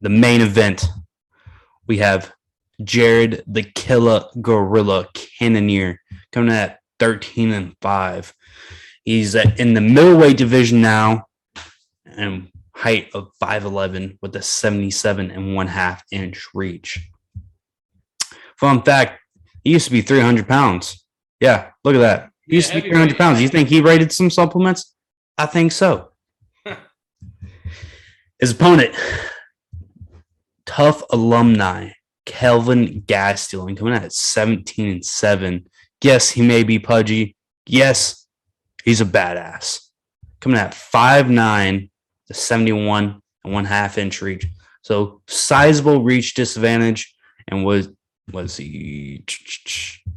the main event, we have Jared the Killer Gorilla Cannoneer coming in at 13-5. He's in the middleweight division now, and height of 5'11" with a 77.5-inch reach. Fun fact, he used to be 300 pounds. Yeah, look at that. He used to be 300 pounds. You think he rated some supplements? I think so. His opponent, tough alumni, Kelvin GASTELUM, coming out at 17-7. Yes, he may be pudgy. Yes, he's a badass. Coming at 5'9", the 71.5-inch reach. So sizable reach disadvantage, and was he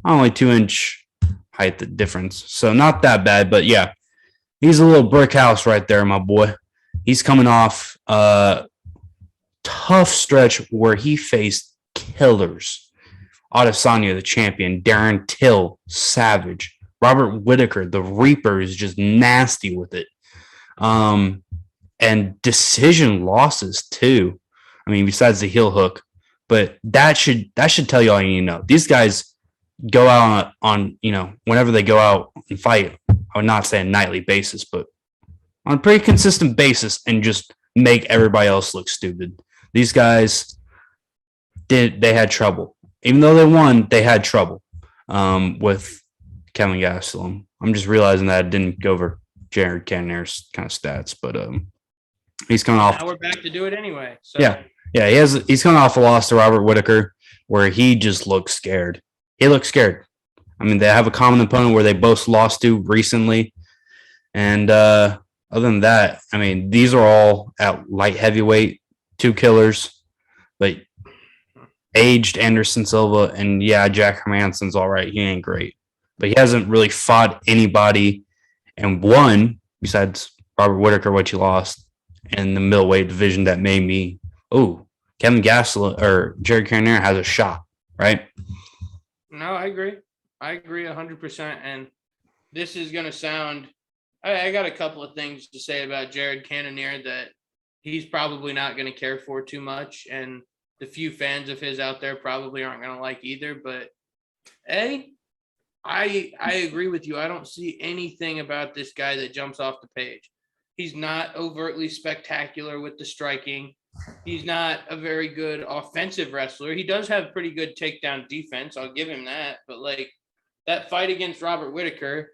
only 2-inch height difference. So not that bad, but yeah, he's a little brick house right there, my boy. He's coming off a tough stretch where he faced killers. Adesanya, the champion, Darren Till, savage. Robert Whittaker, the Reaper, is just nasty with it. And decision losses too. I mean, besides the heel hook, but that should tell you all you need to know. These guys go out on whenever they go out and fight. I would not say a nightly basis, but on a pretty consistent basis, and just make everybody else look stupid. These guys they had trouble. Even though they won, they had trouble with Kelvin Gastelum. I'm just realizing that I didn't go over Jared Cannonier's kind of stats, but he's coming off. Now we're back to do it anyway. So. Yeah, he's coming off a loss to Robert Whittaker, where he just looks scared. He looks scared. I mean, they have a common opponent where they both lost to recently, and other than that, I mean, these are all at light heavyweight, two killers, but aged Anderson Silva, and yeah, Jack Hermansson's all right. He ain't great, but he hasn't really fought anybody and won besides Robert Whittaker, what you lost in the middleweight division. That made me, Kevin Gastelum or Jared Cannonier has a shot, right? No, I agree. I agree 100%. And this is going to sound, I got a couple of things to say about Jared Cannonier that he's probably not going to care for too much. And the few fans of his out there probably aren't going to like either. But I agree with you. I don't see anything about this guy that jumps off the page. He's not overtly spectacular with the striking. He's not a very good offensive wrestler. He does have pretty good takedown defense. I'll give him that. But like that fight against Robert Whittaker,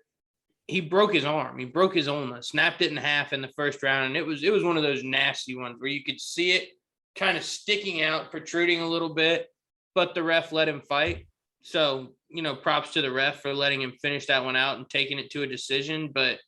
he broke his arm. He broke his ulna, snapped it in half in the first round. And it was one of those nasty ones where you could see it kind of sticking out, protruding a little bit, but the ref let him fight. So, props to the ref for letting him finish that one out and taking it to a decision. But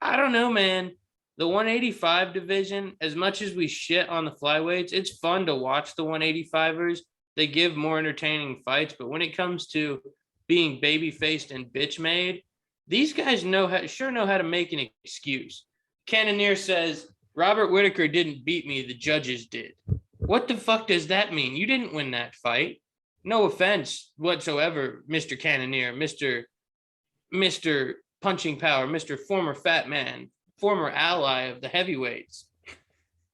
I don't know, man. The 185 division, as much as we shit on the flyweights, it's fun to watch the 185ers. They give more entertaining fights. But when it comes to being baby-faced and bitch-made, these guys know how to make an excuse. Cannonier says, Robert Whittaker didn't beat me, the judges did. What the fuck does that mean? You didn't win that fight. No offense whatsoever, Mr. Cannonier, Mr. Punching Power, Mr. Former Fat Man, former ally of the heavyweights.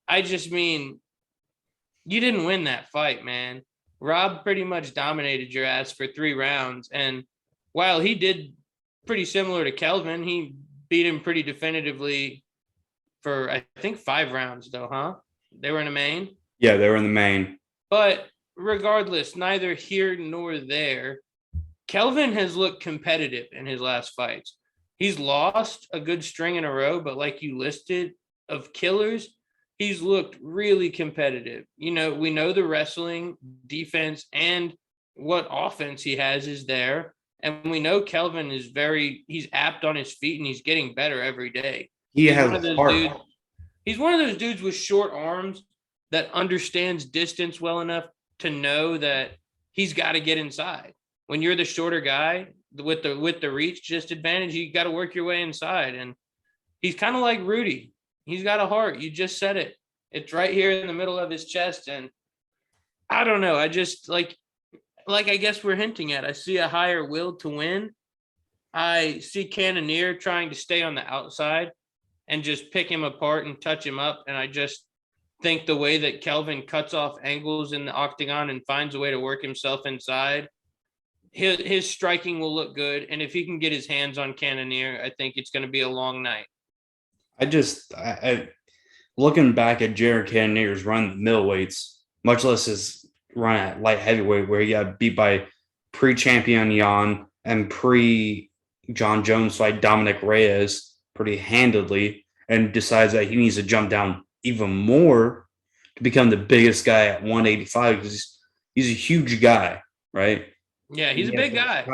I just mean, you didn't win that fight, man. Rob pretty much dominated your ass for 3 rounds. And while he did pretty similar to Kelvin, he beat him pretty definitively for, I think, 5 rounds, though, huh? They were in the main? Yeah, they were in the main. But regardless, neither here nor there, Kelvin has looked competitive in his last fights. He's lost a good string in a row, but like you listed of killers, he's looked really competitive. We know the wrestling, defense, and what offense he has is there. And we know Kelvin is he's apt on his feet and he's getting better every day. He's one of those dudes with short arms that understands distance well enough to know that he's got to get inside. When you're the shorter guy with the reach disadvantage, you got to work your way inside. And he's kind of like Rudy. He's got a heart. You just said it. It's right here in the middle of his chest. And I don't know. I just like I guess we're hinting at, I see a higher will to win. I see Cannonier trying to stay on the outside and just pick him apart and touch him up. And I just think the way that Kelvin cuts off angles in the octagon and finds a way to work himself inside, his striking will look good. And if he can get his hands on Cannonier, I think it's going to be a long night. I looking back at Jared Cannonier's run at middleweights, much less his run at light heavyweight, where he got beat by pre-champion Jan and pre-John Jones fight Dominic Reyes pretty handedly, and decides that he needs to jump down even more to become the biggest guy at 185 because he's a huge guy, right? Yeah, he's a big guy.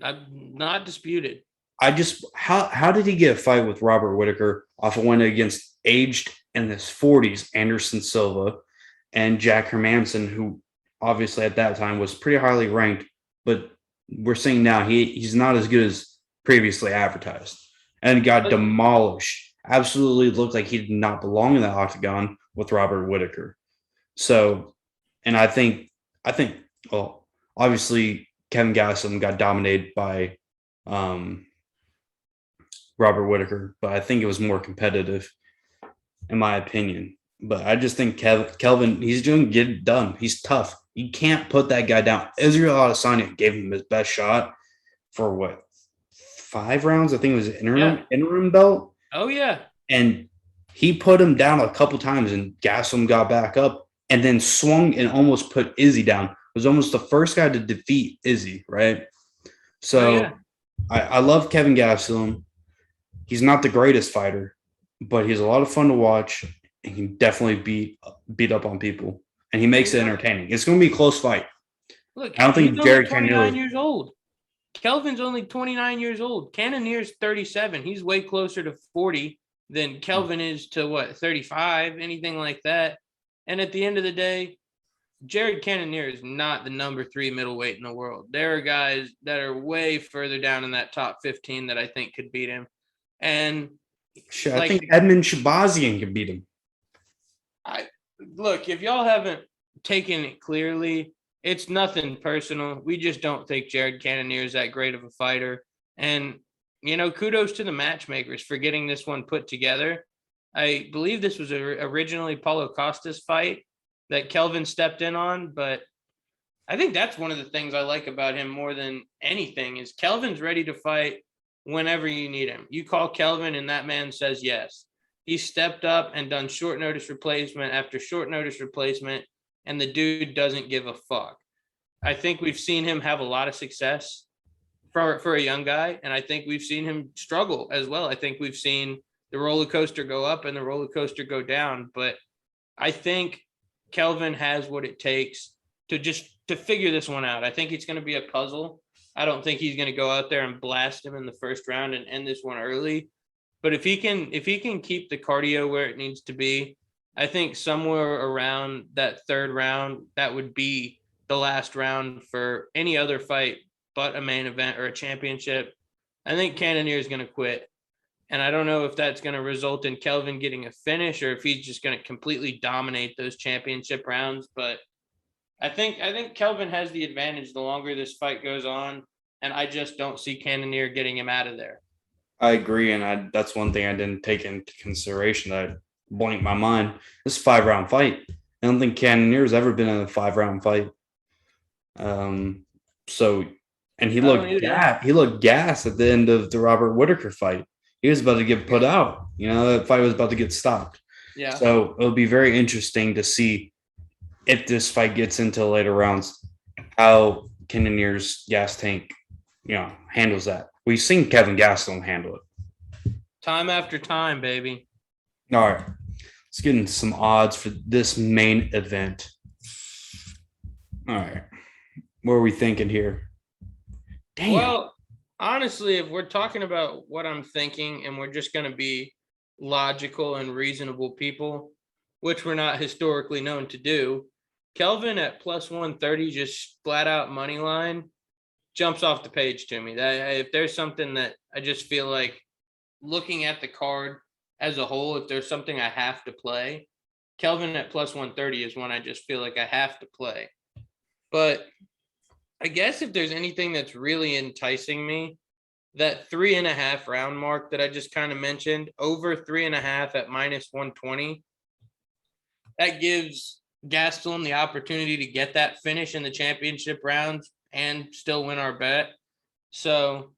I'm not disputed. How did he get a fight with Robert Whitaker off a win against aged in his 40s Anderson Silva and Jack Hermanson, who obviously at that time was pretty highly ranked, but we're seeing now he's not as good as previously advertised and got demolished. Absolutely looked like he did not belong in that octagon with Robert Whitaker. So, and I think, well, obviously Kevin Gastelum got dominated by Robert Whitaker, but I think it was more competitive, in my opinion. But I just think Kelvin, he's doing get it done. He's tough. You can't put that guy down. Israel Adesanya gave him his best shot for what, 5 rounds? I think it was an interim belt. Oh yeah, and he put him down a couple times, and Gastelum got back up and then swung and almost put Izzy down. Was almost the first guy to defeat Izzy, right? So I love Kevin Gastelum. He's not the greatest fighter, but he's a lot of fun to watch. He can definitely beat up on people, and he makes it entertaining. It's going to be a close fight. Look, I don't think Jared Cannonier 29 years old. Kelvin's only 29 years old. Cannonier's 37. He's way closer to 40 than Kelvin is to what, 35, anything like that. And at the end of the day, Jared Cannonier is not the number 3 middleweight in the world. There are guys that are way further down in that top 15 that I think could beat him. And I think Edmund Shabazian could beat him. Look, if y'all haven't taken it clearly, it's nothing personal. We just don't think Jared Cannonier is that great of a fighter. And, kudos to the matchmakers for getting this one put together. I believe this was originally Paulo Costa's fight that Kelvin stepped in on, but I think that's one of the things I like about him more than anything is Kelvin's ready to fight whenever you need him. You call Kelvin and that man says yes. He stepped up and done short notice replacement after short notice replacement, and the dude doesn't give a fuck. I think we've seen him have a lot of success for a young guy, and I think we've seen him struggle as well. I think we've seen the roller coaster go up and the roller coaster go down, but I think Kelvin has what it takes to figure this one out. I think it's going to be a puzzle. I don't think he's going to go out there and blast him in the first round and end this one early. But if he can keep the cardio where it needs to be, I think somewhere around that third round, that would be the last round for any other fight but a main event or a championship. I think Cannonier is going to quit. And I don't know if that's going to result in Kelvin getting a finish or if he's just going to completely dominate those championship rounds. But I think Kelvin has the advantage the longer this fight goes on. And I just don't see Cannonier getting him out of there. I agree, and that's one thing I didn't take into consideration. That blanked my mind. This is a 5-round fight. I don't think Cannonier's ever been in a 5-round fight. So, and he looked gassed at the end of the Robert Whitaker fight. He was about to get put out. That fight was about to get stopped. Yeah. So it'll be very interesting to see if this fight gets into later rounds, how Cannonier's gas tank, handles that. We've seen Kevin Gastelum handle it. Time after time, baby. All right. Let's get into some odds for this main event. All right. What are we thinking here? Damn. Well, honestly, if we're talking about what I'm thinking and we're just going to be logical and reasonable people, which we're not historically known to do, Kelvin at plus 130, just flat out money line, jumps off the page to me. That if there's something that I just feel like looking at the card as a whole, if there's something I have to play, Kelvin at plus 130 is one I just feel like I have to play. But I guess if there's anything that's really enticing me, that 3.5 round mark that I just kind of mentioned, over 3.5 at minus 120. that gives Gastelum the opportunity to get that finish in the championship rounds and still win our bet. So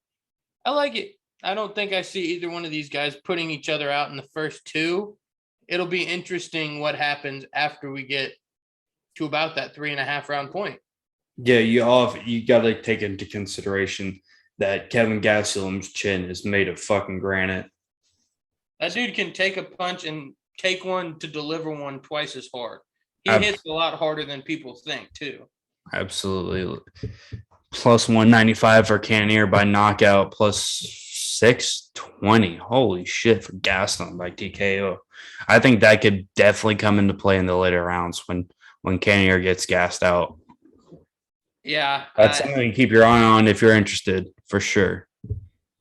I like it. I don't think I see either one of these guys putting each other out in the first two. It'll be interesting what happens after we get to about that 3.5 round point. Yeah, you got to take into consideration that Kevin Gastelum's chin is made of fucking granite. That dude can take a punch and take one to deliver one twice as hard. He Ab- hits a lot harder than people think, too. Absolutely. Plus 195 for Cannoneer by knockout, plus 620. Holy shit for Gastelum by TKO. I think that could definitely come into play in the later rounds when Cannoneer gets gassed out. Yeah, That's something to keep your eye on if you're interested, for sure.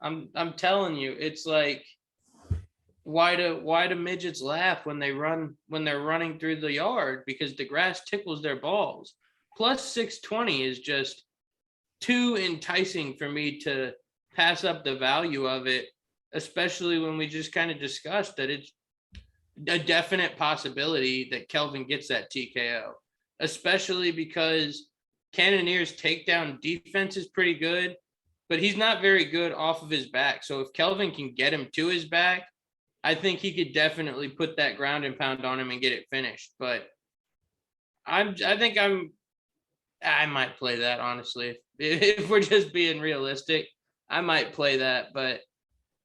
I'm telling you, it's like why do midgets laugh when they're running through the yard? Because the grass tickles their balls. Plus 620 is just too enticing for me to pass up the value of it, especially when we just kind of discussed that it's a definite possibility that Kelvin gets that TKO, especially because Cannonier's takedown defense is pretty good, but he's not very good off of his back. So if Kelvin can get him to his back, I think he could definitely put that ground and pound on him and get it finished. But I might play that, honestly. If we're just being realistic, I might play that, but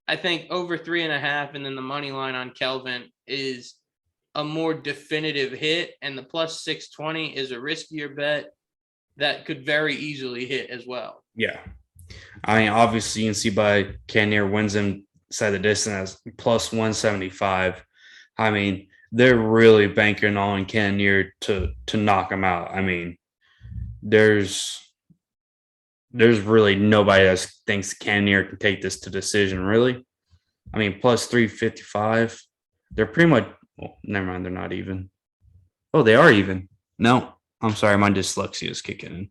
I think over 3.5 and then the money line on Kelvin is a more definitive hit, and the plus 620 is a riskier bet that could very easily hit as well. Yeah. I mean, obviously, you can see by Cannoneer wins him side the distance as plus 175. I mean, they're really banking on Cannoneer to knock him out. I mean, there's really nobody that thinks Cannoneer can take this to decision, really. I mean, plus 355. They're pretty much, well, never mind, they're not even. Oh, they are even. No, I'm sorry, my dyslexia is kicking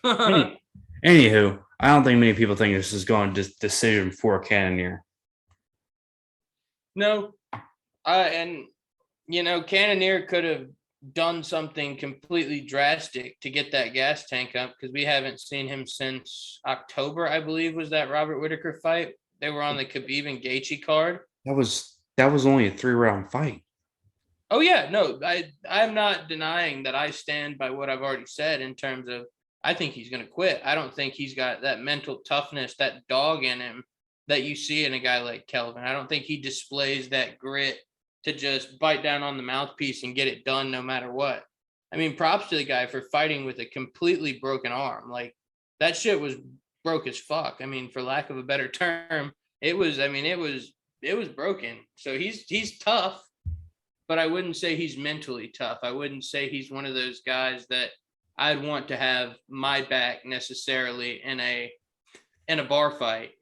in. Anywho, I don't think many people think this is going to decision for Cannoneer. No, and Cannoneer could have done something completely drastic to get that gas tank up because we haven't seen him since October, I believe, was that Robert Whitaker fight. They were on the Khabib and Gaethje card. That was only a 3-round fight. Oh yeah, no, I'm not denying that I stand by what I've already said in terms of I think he's going to quit. I don't think he's got that mental toughness, that dog in him that you see in a guy like Kelvin. I don't think he displays that grit to just bite down on the mouthpiece and get it done no matter what. I mean, props to the guy for fighting with a completely broken arm. Like that shit was broke as fuck. I mean, for lack of a better term, it was broken. So he's tough, but I wouldn't say he's mentally tough. I wouldn't say he's one of those guys that I'd want to have my back necessarily in a bar fight.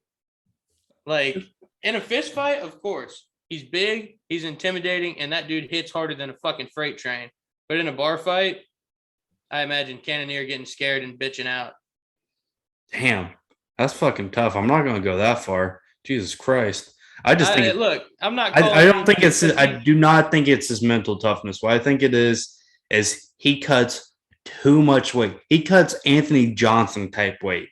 Like in a fist fight, of course. He's big, he's intimidating, and that dude hits harder than a fucking freight train. But in a bar fight, I imagine Cannoneer getting scared and bitching out. Damn, that's fucking tough. I'm not going to go that far. Jesus Christ. I just think. Look, I'm not. I don't think it's. I do not think it's his mental toughness. What I think it is he cuts too much weight. He cuts Anthony Johnson type weight.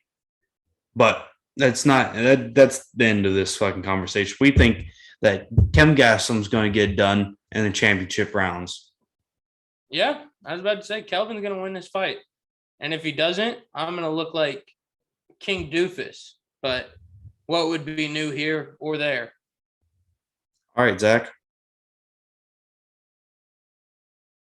But that's not. That's the end of this fucking conversation. We think that Kevin Gastelum's going to get done in the championship rounds. Yeah, I was about to say Kelvin's going to win this fight, and if he doesn't, I'm going to look like King Doofus. But what would be new here or there? All right, Zach.